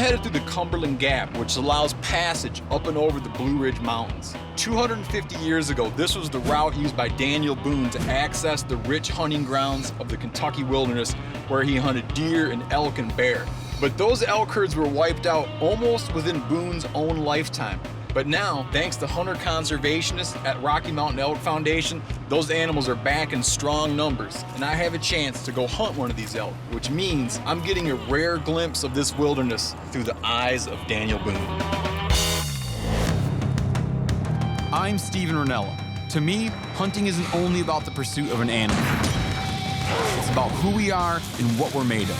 headed through the Cumberland Gap, which allows passage up and over the Blue Ridge Mountains. 250 years ago, this was the route used by Daniel Boone to access the rich hunting grounds of the Kentucky wilderness, where he hunted deer and elk and bear. But those elk herds were wiped out almost within Boone's own lifetime. But now, thanks to hunter conservationists at Rocky Mountain Elk Foundation, those animals are back in strong numbers, and I have a chance to go hunt one of these elk, which means I'm getting a rare glimpse of this wilderness through the eyes of Daniel Boone. I'm Stephen Rinella. To me, hunting isn't only about the pursuit of an animal. It's about who we are and what we're made of.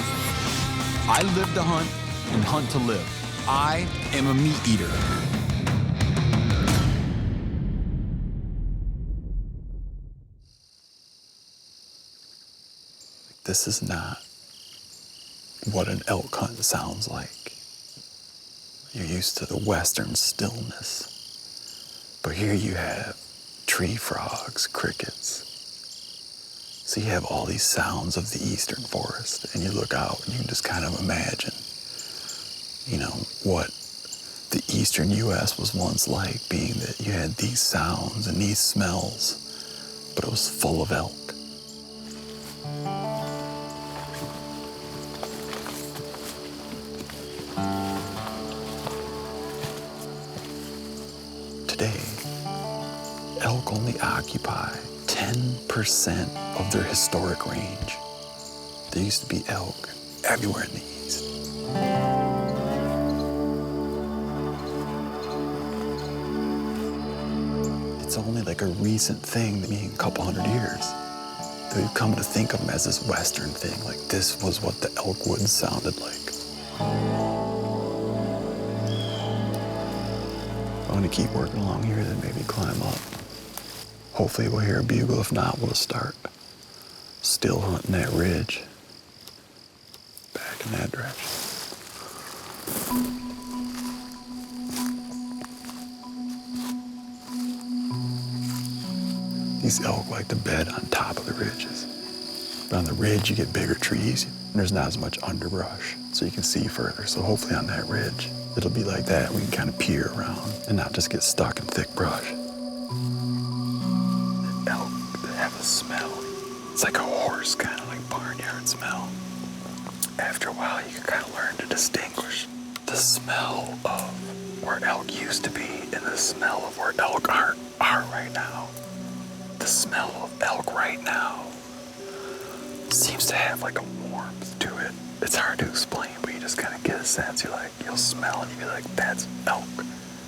I live to hunt and hunt to live. I am a meat eater. This is not what an elk hunt sounds like. You're used to the western stillness, but here you have tree frogs, crickets. So you have all these sounds of the eastern forest, and you look out and you can just kind of imagine, what the eastern U.S. was once like, being that you had these sounds and these smells, but it was full of elk. Today, elk only occupy 10% of their historic range. There used to be elk everywhere in the east. It's only like a recent thing, a couple hundred years, that we've come to think of them as this western thing, like this was what the elk woods sounded like. I'm gonna keep working along here, then maybe climb up. Hopefully we'll hear a bugle. If not, we'll start still hunting that ridge. Back in that direction. These elk like to bed on top of the ridges. But on the ridge, you get bigger trees, and there's not as much underbrush, so you can see further. So hopefully on that ridge, it'll be like that. We can kind of peer around and not just get stuck in thick brush. The elk, they have a smell. It's like a horse, kind of like barnyard smell. After a while, you can kind of learn to distinguish the smell of where elk used to be and the smell of where elk are right now. The smell of elk right now seems to have like a warmth to it. It's hard to explain, but you just kind of get a sense. You'll smell and you'll be like, that's elk.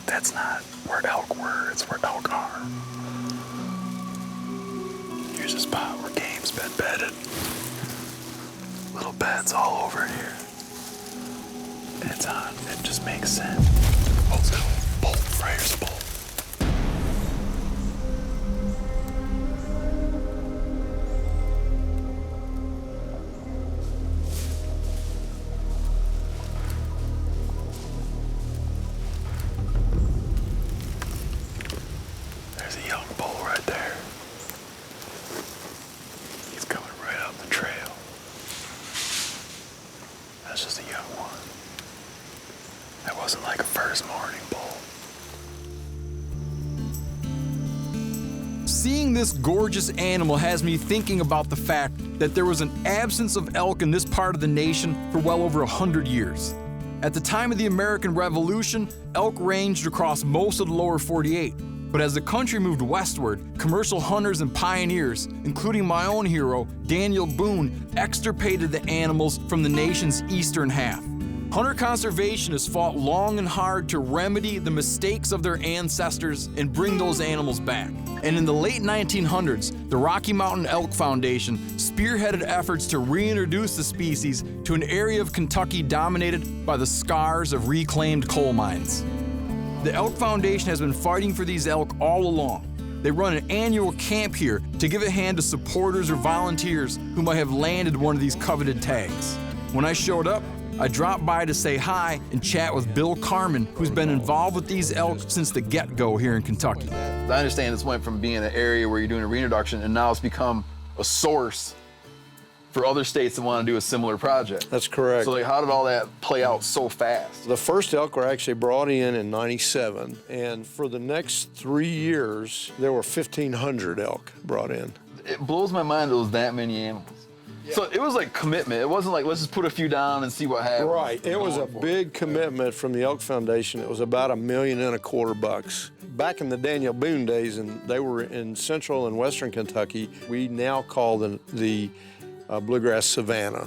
That's not where elk were, it's where elk are. Here's a spot where game's been bedded. Little beds all over here. And it's on. It just makes sense. Oh, it's got a bolt. Freier's bolt. There's a young bull right there. He's coming right up the trail. That's just a young one. That wasn't like a first morning bull. Seeing this gorgeous animal has me thinking about the fact that there was an absence of elk in this part of the nation for well over 100 years. At the time of the American Revolution, elk ranged across most of the lower 48. But as the country moved westward, commercial hunters and pioneers, including my own hero, Daniel Boone, extirpated the animals from the nation's eastern half. Hunter conservationists fought long and hard to remedy the mistakes of their ancestors and bring those animals back. And in the late 1900s, the Rocky Mountain Elk Foundation spearheaded efforts to reintroduce the species to an area of Kentucky dominated by the scars of reclaimed coal mines. The Elk Foundation has been fighting for these elk all along. They run an annual camp here to give a hand to supporters or volunteers who might have landed one of these coveted tags. When I showed up, I dropped by to say hi and chat with Bill Carmen, who's been involved with these elk since the get-go here in Kentucky. I understand this went from being an area where you're doing a reintroduction, and now it's become a source for other states that want to do a similar project. That's correct. So like, how did all that play out so fast? The first elk were actually brought in '97, and for the next 3 years, there were 1,500 elk brought in. It blows my mind there was that many animals. Yeah. So it was like commitment. It wasn't like, let's just put a few down and see what happens. Right. It was a big commitment from the Elk Foundation. It was about $1.25 million. Back in the Daniel Boone days, and they were in central and western Kentucky, we now call the bluegrass savanna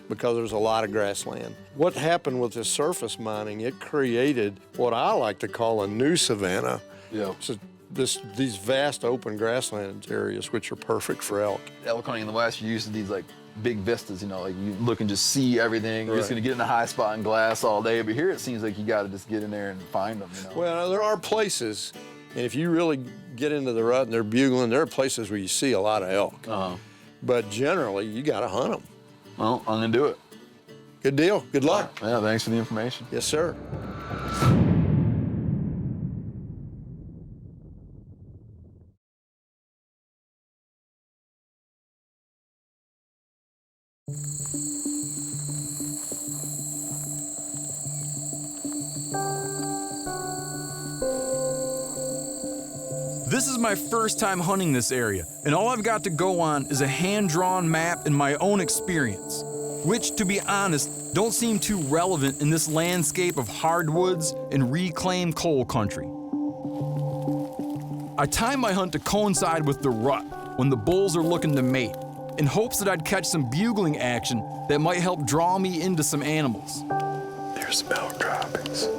because there's a lot of grassland. What happened with this surface mining, it created what I like to call a new savanna. Yeah. So these vast open grassland areas, which are perfect for elk. Elk hunting in the West, you're used to these like big vistas, you know, like you look and just see everything. You're just gonna get in a high spot and glass all day. But here it seems like you gotta just get in there and find them, you know. Well, there are places, and if you really get into the rut and they're bugling, there are places where you see a lot of elk. But generally, you gotta hunt them. Well, I'm gonna do it. Good deal. Good luck. Yeah, thanks for the information. Yes, sir. This is my first time hunting this area, and all I've got to go on is a hand-drawn map and my own experience, which, to be honest, don't seem too relevant in this landscape of hardwoods and reclaimed coal country. I timed my hunt to coincide with the rut, when the bulls are looking to mate, in hopes that I'd catch some bugling action that might help draw me into some animals. There's elk droppings.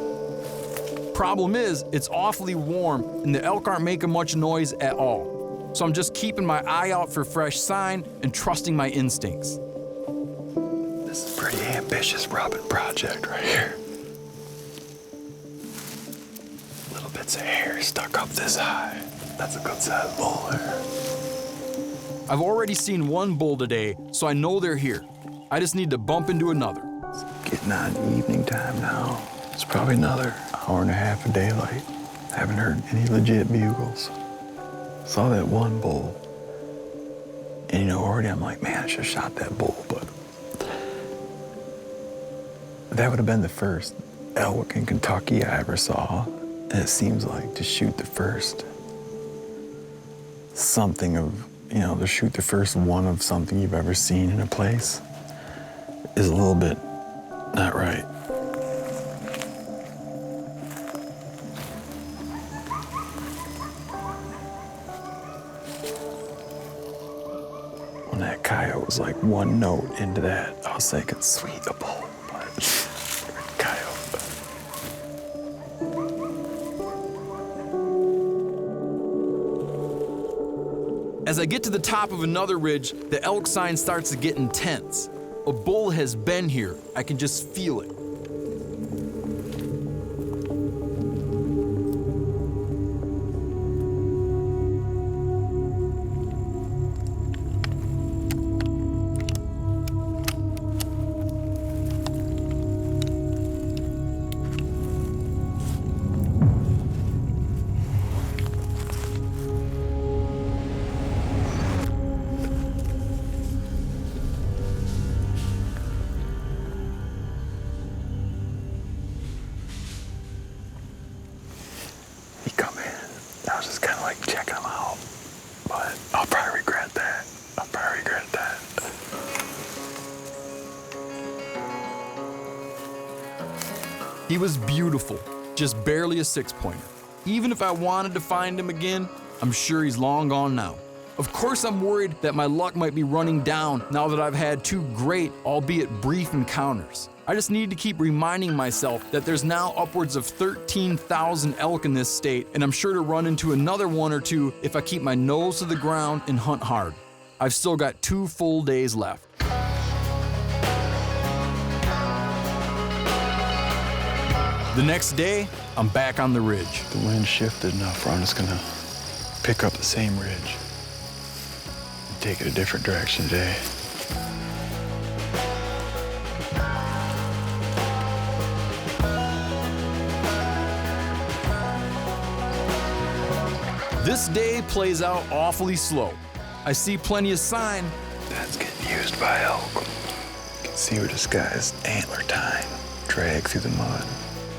Problem is, it's awfully warm and the elk aren't making much noise at all. So I'm just keeping my eye out for fresh sign and trusting my instincts. This is a pretty ambitious rubbing project right here. Little bits of hair stuck up this high. That's a good sized bull there. I've already seen one bull today, so I know they're here. I just need to bump into another. It's getting on evening time now. It's probably another hour and a half of daylight. Haven't heard any legit bugles. Saw that one bull. And you know, already I'm like, man, I should have shot that bull, but that would have been the first elk in Kentucky I ever saw. And it seems like to shoot the first something of, you know, to shoot the first one of something you've ever seen in a place is a little bit not right. When that coyote was like one note into that, I was thinking, sweet, a bull, but coyote. As I get to the top of another ridge, the elk sign starts to get intense. A bull has been here. I can just feel it. He was beautiful, just barely a 6-pointer. Even if I wanted to find him again, I'm sure he's long gone now. Of course, I'm worried that my luck might be running down now that I've had 2 great, albeit brief encounters. I just need to keep reminding myself that there's now upwards of 13,000 elk in this state, and I'm sure to run into another 1 or 2 if I keep my nose to the ground and hunt hard. I've still got 2 full days left. The next day, I'm back on the ridge. The wind shifted enough where I'm just gonna pick up the same ridge and take it a different direction today. This day plays out awfully slow. I see plenty of sign, That's getting used by elk. You can see where this guy's antler tine drag through the mud.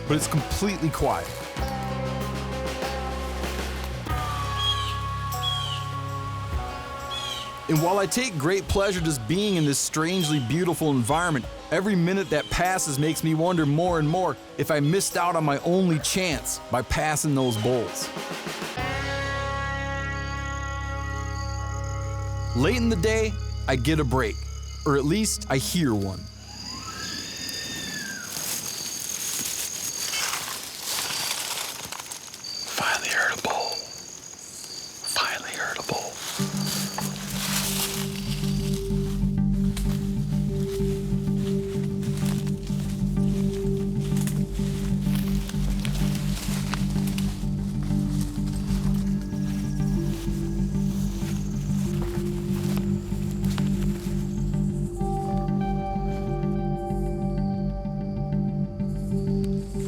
But it's completely quiet. And while I take great pleasure just being in this strangely beautiful environment, every minute that passes makes me wonder more and more if I missed out on my only chance by passing those bulls. Late in the day, I get a break, or at least I hear one. Finally heard a bull. Finally heard a bull.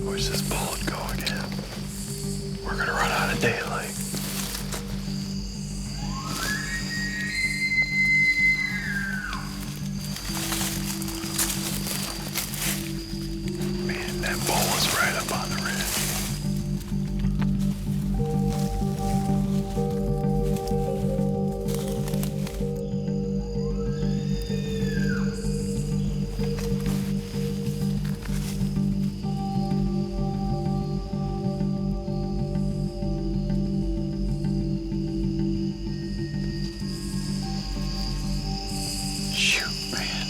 Where's this bullet go again? We're gonna run out of daylight. Man, that bull was right up on the ridge. Shoot, man.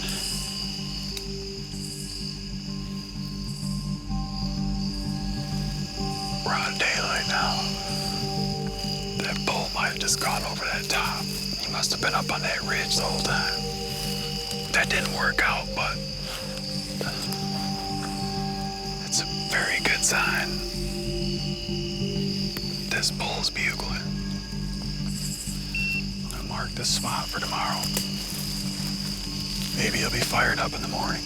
We're out of daylight now. That bull might have just gone over that top. He must have been up on that ridge the whole time. That didn't work out, but it's a very good sign. This bull's bugling. I'm gonna mark this spot for tomorrow. Maybe he'll be fired up in the morning.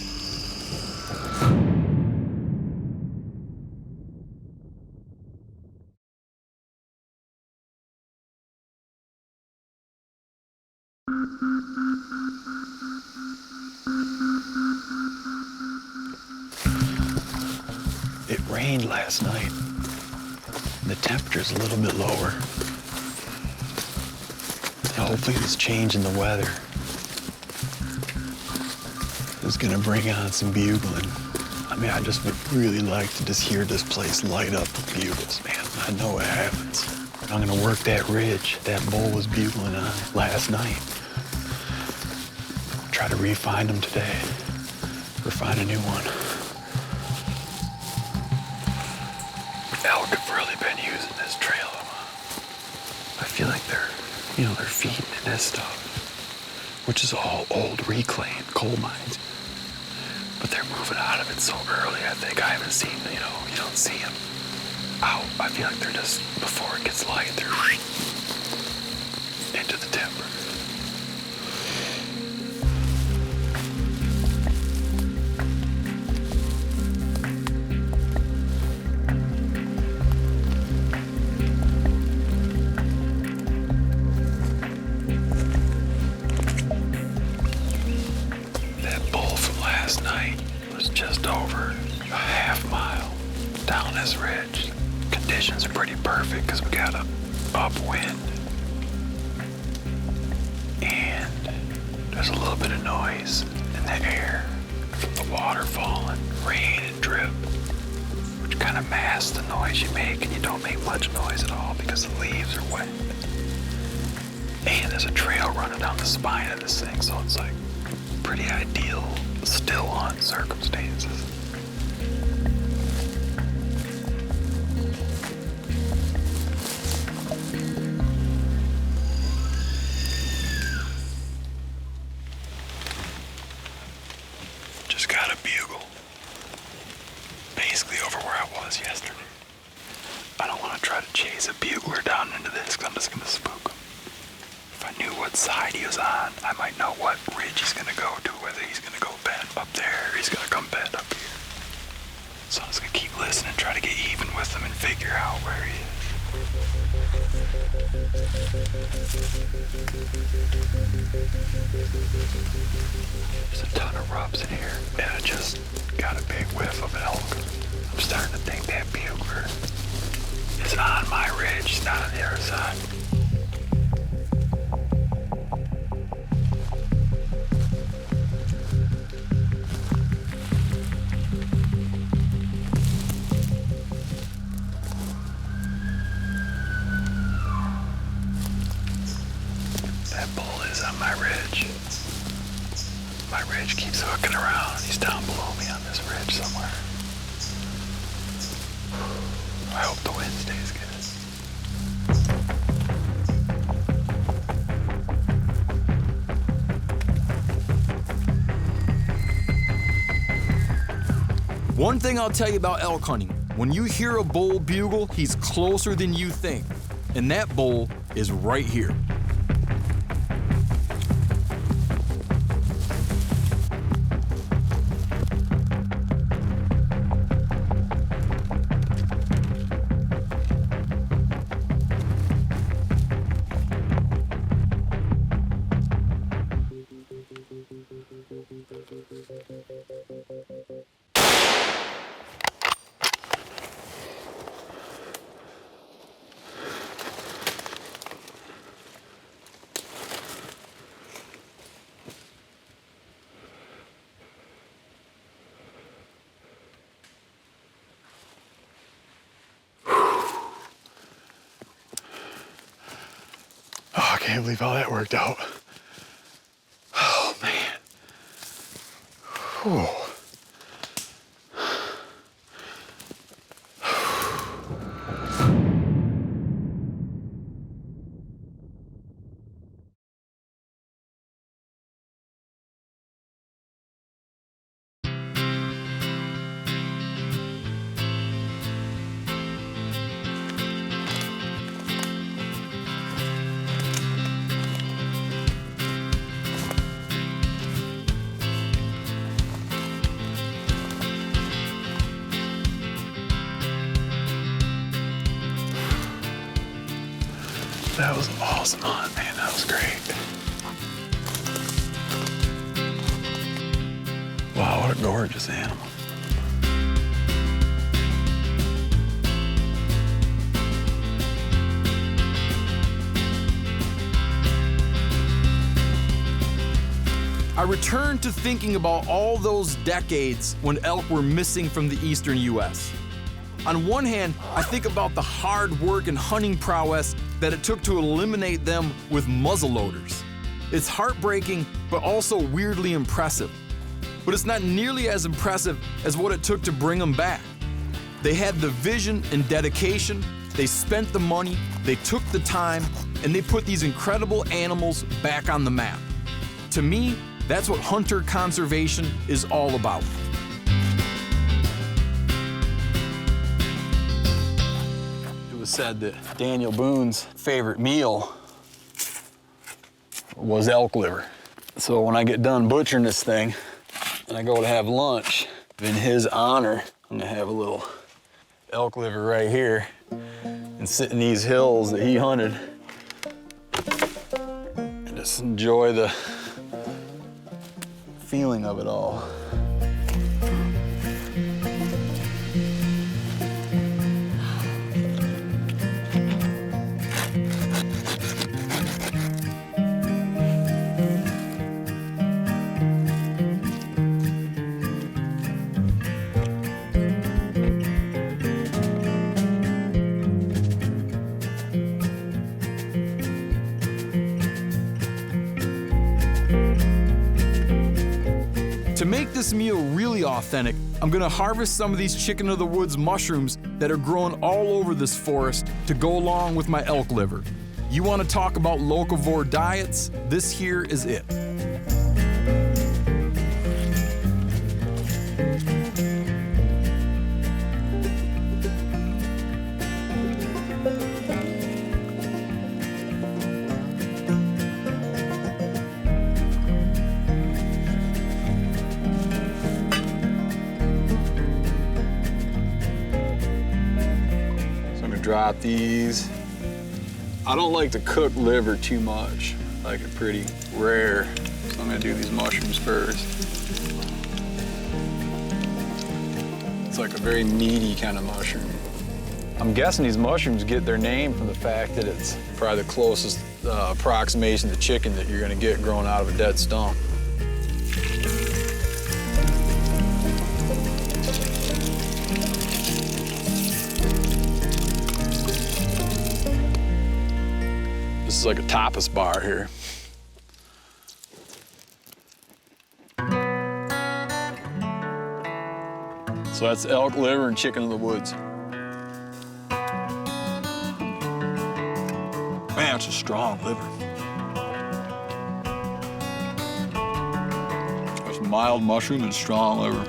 It rained last night. The temperature's a little bit lower. Hopefully this change in the weather is gonna bring on some bugling. I mean, I just would really like to just hear this place light up with bugles, man. I know it happens. I'm gonna work that ridge that bull was bugling on last night. Try to re-find him today, or find a new one. Elk have really been using this trail. I feel like they're feeding in this stuff, which is all old reclaimed coal mines. But they're moving out of it so early, I think. I haven't seen, you don't see them out. I feel like they're just, before it gets light, they're into the timber. Last night was just over a half mile down this ridge. Conditions are pretty perfect because we got an upwind and there's a little bit of noise in the air from the water falling, rain and drip, which kind of masks the noise you make, and you don't make much noise at all because the leaves are wet. And there's a trail running down the spine of this thing, so it's like pretty ideal still on circumstances. Just got a bugle. Basically over where I was yesterday. I don't want to try to chase a bugler down into this because I'm just going to spook him. If I knew what side he was on, I might know what ridge he's going to go to, whether he's going to go bend up there or he's going to come bend up here. So I'm just going to keep listening, try to get even with him and figure out where he is. There's a ton of rubs in here, and I just got a big whiff of elk. I'm starting to think that bugler is on my ridge, it's not on the other side. That bull is on my ridge. My ridge keeps hooking around. He's down below me on this ridge somewhere. I hope the wind stays good. One thing I'll tell you about elk hunting, when you hear a bull bugle, he's closer than you think. And that bull is right here. Oh, I can't believe how that worked out. Oh, man. Whew. That was an awesome hunt, man. That was great. Wow, what a gorgeous animal. I returned to thinking about all those decades when elk were missing from the eastern U.S. On one hand, I think about the hard work and hunting prowess that it took to eliminate them with muzzleloaders. It's heartbreaking, but also weirdly impressive. But it's not nearly as impressive as what it took to bring them back. They had the vision and dedication, they spent the money, they took the time, and they put these incredible animals back on the map. To me, that's what hunter conservation is all about. Said that Daniel Boone's favorite meal was elk liver. So when I get done butchering this thing and I go to have lunch, in his honor, I'm gonna have a little elk liver right here and sit in these hills that he hunted and just enjoy the feeling of it all. To make this meal really authentic, I'm gonna harvest some of these chicken of the woods mushrooms that are growing all over this forest to go along with my elk liver. You wanna talk about locavore diets? This here is it. Drop these I don't like to cook liver too much. I like it pretty rare. So I'm gonna do these mushrooms first. It's like a very meaty kind of mushroom. I'm guessing these mushrooms get their name from the fact that it's probably the closest approximation to chicken that you're gonna get growing out of a dead stump. This is like a tapas bar here. So that's elk liver and chicken in the woods. Man, it's a strong liver. That's mild mushroom and strong liver.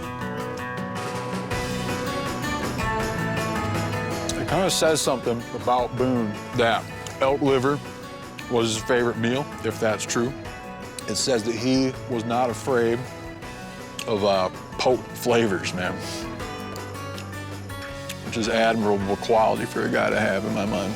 It kind of says something about Boone that elk liver was his favorite meal, if that's true. It says that he was not afraid of potent flavors, man. Which is admirable quality for a guy to have in my mind.